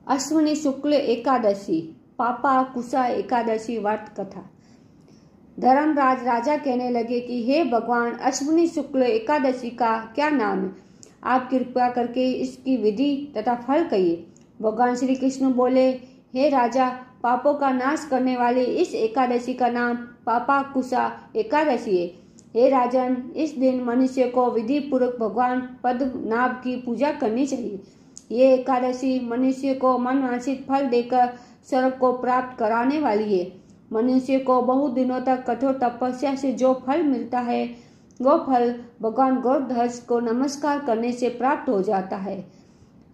अश्विनी शुक्ल एकादशी, पापा कुसा एकादशी व्रत कथा। धर्मराज राजा कहने लगे कि हे भगवान, अश्विनी शुक्ल एकादशी का क्या नाम है? आप कृपया करके इसकी विधि तथा फल कहिए। भगवान श्री कृष्ण बोले, हे राजा, पापों का नाश करने वाली इस एकादशी का नाम पापा कुसा एकादशी है। हे राजन, इस दिन मनुष्य को विधि पूर्वक भगवान पद्मनाभ की पूजा करनी चाहिए। ये एकादशी मनुष्य को मनवांछित फल देकर स्वर्ग को प्राप्त कराने वाली है। मनुष्य को बहुत दिनों तक कठोर तपस्या से जो फल मिलता है, वो फल भगवान गौरध्वज को नमस्कार करने से प्राप्त हो जाता है।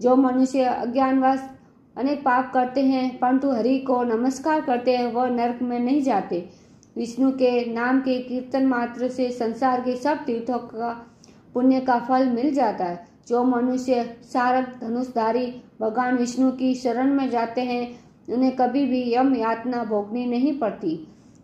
जो मनुष्य अज्ञानवश अनेक पाप करते हैं परंतु हरि को नमस्कार करते हैं, वह नरक में नहीं जाते। विष्णु के नाम के कीर्तन मात्र से संसार के सब तीर्थों का पुण्य का फल मिल जाता है। जो मनुष्य सारंग धनुषधारी भगवान विष्णु की शरण में जाते हैं, उन्हें कभी भी यम यातना भोगनी नहीं पड़ती।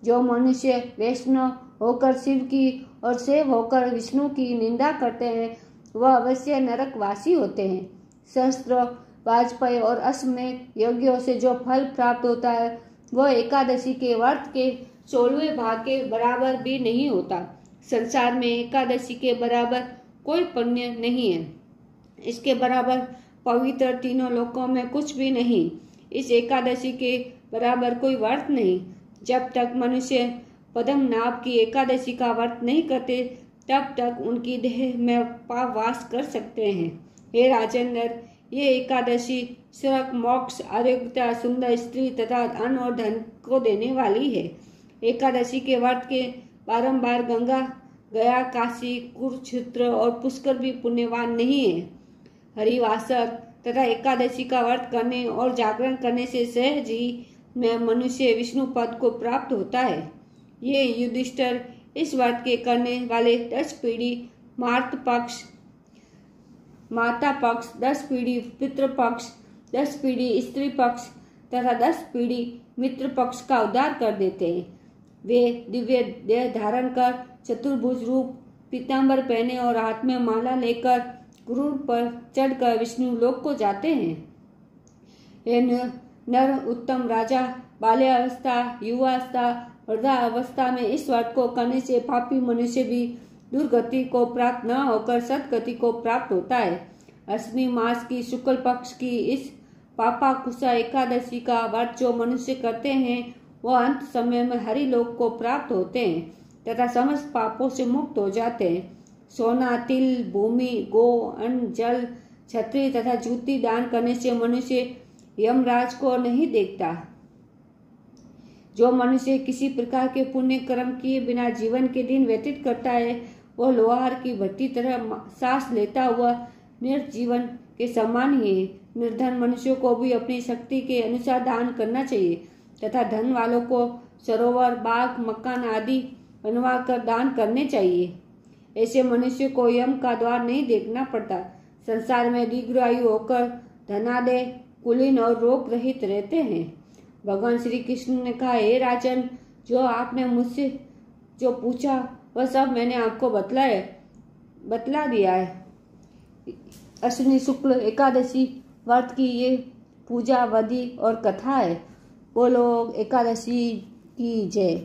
जो मनुष्य वैष्णव होकर शिव की और सेव होकर विष्णु की निंदा करते हैं, वह अवश्य नरकवासी होते हैं। सहस्त्र वाजपेयी और अश्वमेध यज्ञों से जो फल प्राप्त होता है, वह एकादशी के व्रत के 16वें भाग के बराबर भी नहीं होता। संसार में एकादशी के बराबर कोई पुण्य नहीं है। इसके बराबर पवित्र तीनों लोकों में कुछ भी नहीं। इस एकादशी के बराबर कोई व्रत नहीं। जब तक मनुष्य पद्मनाभ की एकादशी का व्रत नहीं करते, तब तक उनकी देह में पाप वास कर सकते हैं। हे राजेंद्र, ये एकादशी स्वर्ग, मोक्ष, आरोग्यता, सुंदर स्त्री तथा धन और धन को देने वाली है। एकादशी के व्रत के बारंबार गंगा, गया, काशी, कुरुक्षेत्र और पुष्कर भी पुण्यवान नहीं है। हरिवासर तथा एकादशी का व्रत करने और जागरण करने से सहज ही में मनुष्य विष्णु पद को प्राप्त होता है। ये युधिष्ठिर, इस व्रत के करने वाले 10 पीढ़ी मातृ पक्ष, माता पक्ष, 10 पीढ़ी पितृपक्ष, 10 पीढ़ी स्त्री पक्ष तथा 10 पीढ़ी मित्र पक्ष का उद्धार कर देते हैं। वे दिव्य देह धारण कर चतुर्भुज रूप, पीतांबर पहने और हाथ में माला लेकर गुरु पर चढ़कर विष्णु लोक को जाते हैं। हे नर उत्तम राजा, बाल्यावस्था, युवावस्था, वृद्धावस्था में इस व्रत को करने से पापी मनुष्य भी दुर्गति को प्राप्त न होकर सदगति को प्राप्त होता है। अश्विनी मास की शुक्ल पक्ष की इस पापा कुसा एकादशी का व्रत जो मनुष्य करते हैं, वह अंत समय में हरि लोक को प्राप्त होते हैं तथा समस्त पापों से मुक्त हो जाते हैं। सोना, तिल, भूमि, गो, अन्न, जल, छत्री तथा जूती दान करने से मनुष्य यमराज को नहीं देखता। जो मनुष्य किसी प्रकार के पुण्य कर्म किए बिना जीवन के दिन व्यतीत करता है, वह लोहार की भट्टी तरह सांस लेता हुआ निर्जीवन के समान ही है। निर्धन मनुष्यों को भी अपनी शक्ति के अनुसार दान करना चाहिए तथा धन वालों को सरोवर, बाग, मकान आदि बनवा कर दान करने चाहिए। ऐसे मनुष्य को यम का द्वार नहीं देखना पड़ता। संसार में दीर्घायु होकर धनादय, कुलीन और रोग रहित रहते हैं। भगवान श्री कृष्ण ने कहा, हे राजन, जो आपने मुझसे जो पूछा वह सब मैंने आपको बतला दिया है। अश्विनी शुक्ल एकादशी व्रत की ये पूजा विधि और कथा है। बोलो एकादशी की जय।